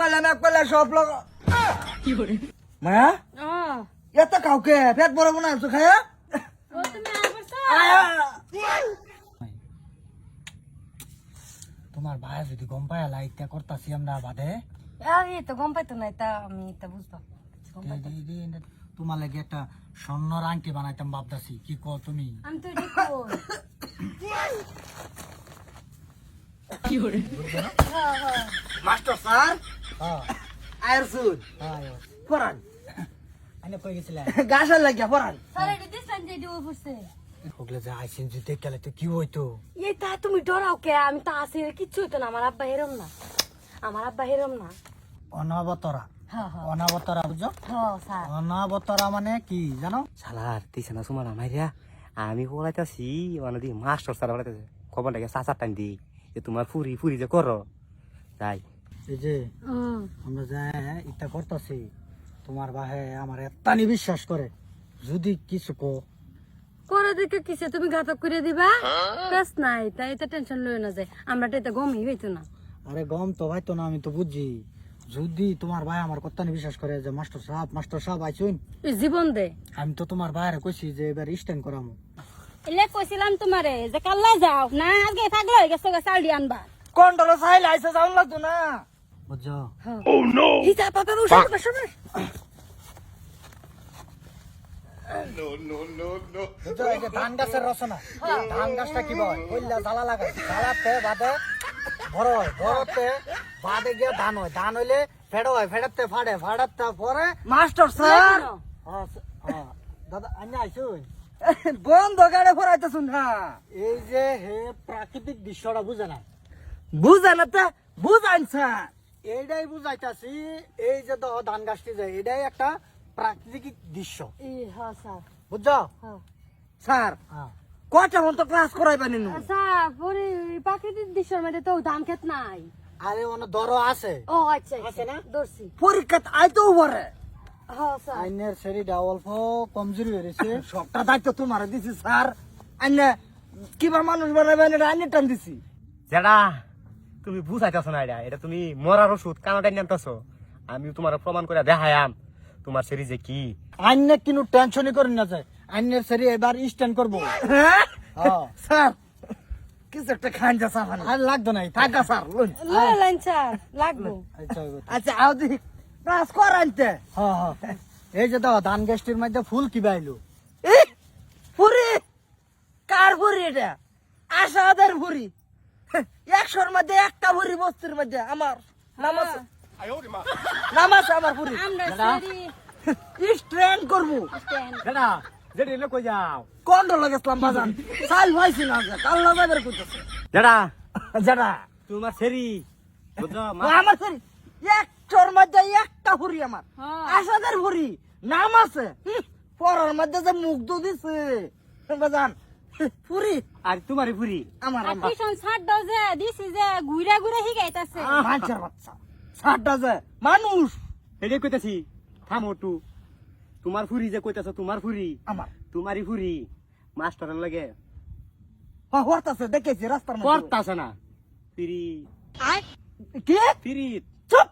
পাইলে সব লোক মায়া এত কাউকে পেট বড় মনে আছো খায়া তোমার ভাই যদি গম পায় লাইটটা করতাছি আমরা বাদে এই তো গম পাইতো না এটা আমি এটা বুঝতাম তোমার লাগে একটা স্বর্ণর আংটি বানাইতাম ভাবতাছি কি কো তুমি আমি তো এটা কই কি হরে মাস্টার স্যার হ্যাঁ আয়রসুন হ্যাঁ পড়ান আনে কই গেছিলা গাছার লাগিয়া পড়ান স্যার এটা দিছেন যে দিও পড়ছে ওগুলো যে আইসেন যদি গেলে তো কি হইতো এই তা তুমি ডরাও কে আমি তো আসি কিচ্ছু হইতো না আমার আব্বা হেরম না অনাবতরা হ্যাঁ হ্যাঁ অনাবতরা বুঝছো হ্যাঁ স্যার অনাবতরা মানে কি জানো সালার দিছে না সুমানা মাইরা আমি বলাইতাছি মানে দি মাস্টার স্যার বলাইতাছে খবরটাকে সাসার টান দি যে তোমার ফুরি যে করো তাই এই যে আমরা যাই এটা করতেছি তোমার বাহে আমার এত্তানি বিশ্বাস করে যদি কিছু কো করে দেখে কিসে তুমি ঘাতক করে দিবা কাজ নাই তাই এটা টেনশন লই না যায় আমরা তো এটা গমই হইতো না আরে গম তো ভাই তো না আমি তো বুঝি যদি তোমার ভাই আমার কত্তানি বিশ্বাস করে যে মাস্টার সাহেব আইছুন এই জীবন দে আমি তো তোমার ভাইরে কইছি যে এবার স্ট্যান্ড করামু এলে কইছিলাম তোমারে যে কাল্লা যাও না আগে থাকলে হয়ে গেছে চাল দি আনবা কোনটা চাইল আইছে যাও লাগতো না বুঝছো ও নো হিসা পাপা বসে বুঝছো এই যে ধান গাছের রচনা ধান গাছটা কি বয় কইলা জ্বালা লাগায় জ্বালাতে বাদে বড় হয় বড়তে বাদে গিয়ে ধান হয় ধান হইলে ফেড়াতে ফাড়াতে পরে মাস্টার স্যার দাদা আইনা আইছুন বন্ধ গাড়ে ফরাইতেছুন হ্যাঁ এই যে হে প্রাকৃতিক দৃশ্যটা বুঝে না তো বুঝাইন স্যার এইটাই বুঝাইতাছি এই যে তো ধান গাছটি যায় এটাই একটা প্রাকৃতিক দৃশ্য হ্যাঁ স্যার বুঝছো হ্যাঁ স্যার কয়টা মতো ক্লাস করাইবেন নিনু স্যার পরে প্রাকৃতিক দৃশ্যের মধ্যে তো ধান ক্ষেত নাই আরে অন্য দর আছে ও আচ্ছা আছে না? দর্শি পরীক্ষা আইতেও পারে হ্যাঁ স্যার আইনের শরীরটা অল্প কমজোরি হয়েছে সবটা দায়িত্ব তোমার দিছি স্যার আইনে কিবা মানুষ বানাবেন এটা আইনের টান দিছি যেটা তুমি বুঝাইতাছ না এটা তুমি মরার ওষুধ কানাটাই নামতাছ আমি তোমার প্রমাণ করে দেখায়াম তোমার শরীর যে কি আইনে কিন্তু টেনশনই করেন না যায় আইনের শরীর এবার স্ট্যান্ড করবো স্যার কিছু একটা খান যা সাফান আর লাগতো নাই থাকা স্যার লইলেন স্যার লাগবো আচ্ছা আও দেখি ক্লাস করাইতে এই যে তো ধান গাছটির মধ্যে ফুল কি বাইলো ফুরি কার ফুরি এটা আশাদের ফুরি 100-র মধ্যে একটা ফুরি বস্তির মধ্যে আমার নাম আছে আমার ফুরি আমরা সরি স্ট্রেন করবো যেটা যেটা এলে কই যাও কন্ট্রোল গেছিলাম বাজান চাল ভাইছি না কাল্লা বাজার করতেছে যেটা যারা তোমার শরীর বুঝছো আমার সরি 100-র মধ্যে একটা ফুরি আমার হ্যাঁ। আশাদের ফুরি নাম আছে পড়ার মধ্যে যে মুগ্ধ দিছে বাজান ফুরি আর তোমারই ফুরি আমার আমার টিউশন ছাড় দাও যে দিছি যে ঘুরে ঘুরে শিখাইতাছে মানুষের বাচ্চা সাতটা যে মানুষ এটাই কইতাছি থামো একটু তোমার ফুরি যে কইতাছ তোমার ফুরি আমার তোমারই ফুরি মাস্টারের লাগে হরতাছে দেখেছি রাস্তার মধ্যে পড়তাছে না ফিরি কি ফিরি চুপ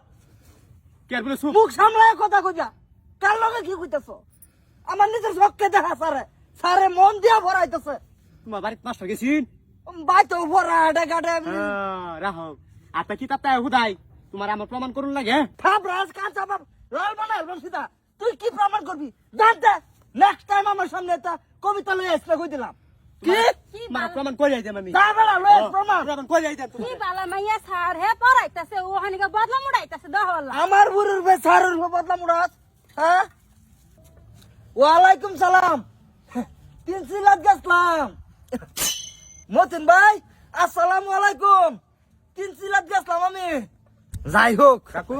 কে বলে সুপ মুখ সামলায় কথা কইয়া কার লগে কি কইতাছ আমার নিজের চোখকে দেখা সারে মন দিয়া ভরাইতেছে তোমার বাড়িতে মাস্টার গেছিন বাইতো ভরা গাডে রাহো আপনি কি তাতে হুদাই তোমার আমার প্রমাণ করুন লাগে থাপ রাজ কাঁচা বাপ লাল বানাল বলছিদা তুই কি প্রমাণ করবি জানতে নেক্সট টাইম আমার সামনে একটা কবিতা লই আসলে কই দিলাম কি তোমার প্রমাণ করে যাইতাম আমি যা বেলা লই প্রমাণ প্রমাণ করে যাইতাম কি বালা মাইয়া স্যার হে পড়াইতাছে ও হানিকা বদলা মুড়াইতাছে দহলা আমার বুড়ুর বে সারুর বদলা মুরাদ হ্যাঁ ওয়ালাইকুম সালাম তিন সিলাত গেছলাম মতিন ভাই আসসালামু আলাইকুম তিন সিলাত গেছলাম আমি যাই হোক কাকু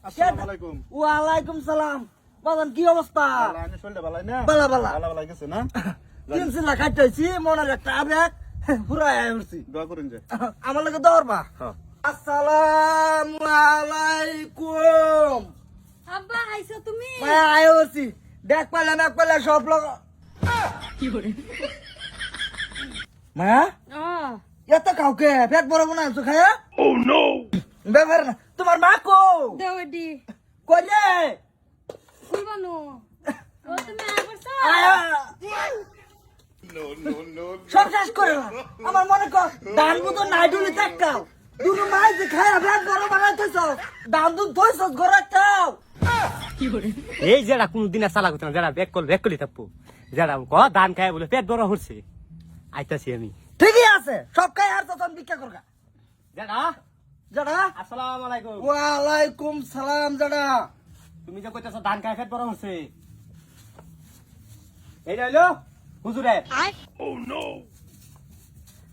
আসসালামু আলাইকুম ওয়ালাইকুম সালাম বাজান কি অবস্থা আমি শুনতে ভালো না বালা বালা ভালো গেছে না তিন সিলা খাইতেছি মনের একটা আবেগ পুরাই উঠছি দোয়া করুন যে আমার লাগে দরবা হ্যাঁ আসসালামু আলাইকুম আব্বা আইছো তুমি মায়া আইছি দেখ পালে সব লোক কি করে মায়া ও এত কাউকে পেট বড় মনে আছো খায়া ও নো ব্যাপার না তোমার মা কো দেওয়াডি কইলে কুলবানো ও তুমি আয় করছো সব শেষ করে না। আমার মনে কর ধান মতো নাইডুলি থাকতাম দুটো মাই যে খায় ব্যাগ বড় বানাইতেছ ধান দুধ ধইছ ঘরে খাও এই যেটা কোনদিন চালা করতে না যারা ব্যাক করলি থাকবো যারা ক ধান খায় বলে পেট বড় হচ্ছে আইতাছি আমি ঠিকই আছে সব খাই আর তো তুমি ভিক্ষা করগা যারা যারা আসসালামু আলাইকুম ওয়ালাইকুম সালাম যারা তুমি যে কইতেছ ধান খায় পেট বড় হচ্ছে এই রইলো হুজুরে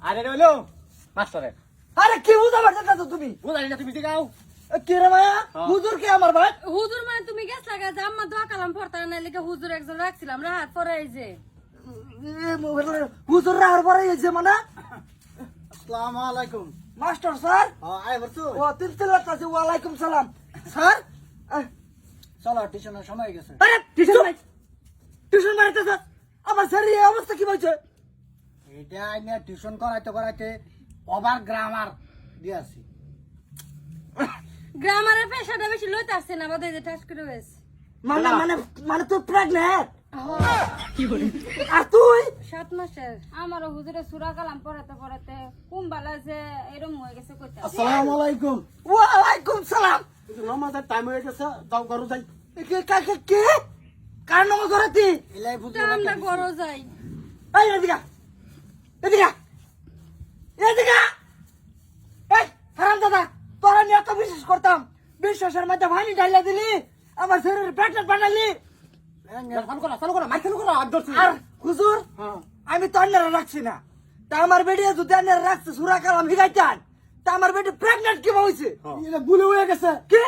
আরে রইলো মাস্টারে আরে কি বুঝা পারছ না তুমি বুঝালি না তুমি দিগাও কি রে মায়া হুজুর কে আমার ভাই হুজুর মানে তুমি গেছ লাগা যে আম্মা দোয়া কালাম পড়তা না লেগে হুজুর একজন রাখছিলাম রাহাত পরে এই যে হুজুর রাহার পরে এসে মানে আসসালামু আলাইকুম মাস্টার স্যার আয় বলছো ও তিলতিলাত আছে ওয়ালাইকুম সালাম স্যার চলো টিউশনের সময় গেছে আরে টিউশন মারাইতে স্যার আমার স্যারের এই অবস্থা কি বলছে এটা আইনে টিউশন করাইতে ওভার গ্রামার দিয়েছি গ্রামারের পেশাটা বেশি লইতে আসছে না আমাদের যে ঠাস করে হয়েছে মানে মানে মানে তুই প্রেগনেন্ট আর তুই 7 মাসের আমারও হুজুরে সূরা কালাম পড়াতে পড়াতে কুমবালা যে এরকম হয়ে গেছে কইতা আসসালামু আলাইকুম ওয়ালাইকুম সালাম নামাজের টাইম হয়ে গেছে যাও ঘরে যাই কে কার নাম করতি এলাই বুঝে আমরা বড় যাই এই এদিকে এদিকে এদিকে এই হারাম দাদা তোরা নিয়ে এত বিশ্বাস করতাম বিশ্বাসের মধ্যে ভানি ঢাইলা দিলি আমার শরীরে প্রেগনেন্ট বানালি চালু করো মাইক চালু করো আর ধরছি আর হুজুর আমি তো অন্যরা রাখছি না তা আমার বেটি যদি অন্যরা রাখছে সুরা কালাম হিগাইতান তা আমার বেটি প্রেগনেন্ট কি হয়েছে এটা ভুলে হয়ে গেছে কি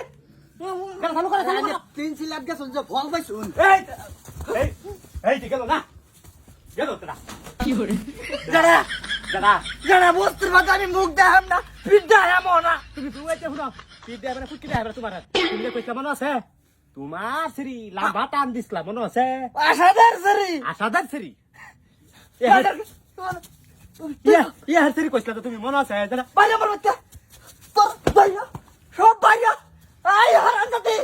চালু করো চালু করো তিন সিলাপ গেছে যে ফল পাইছুন এই এই এই ঠিক গেল না গেল তোরা যারা যারা যারা বস্তুর মধ্যে আমি মুখ দেখাম না পিঠ দেখাম না তুমি বুয়াইতে শুনো কি দেবে না ফুটকি দেবে তোমার তুমি কইতে মনে আছে তোমার শ্রী লাম্বা টান দিছলা মনে আছে আশাদার সরি আশাদার শ্রী ইয়া শ্রী কইছলা তো তুমি মনে আছে যারা বাইরে আমার বাচ্চা তোর ভাইয়া সব ভাইয়া আই হারান দাদি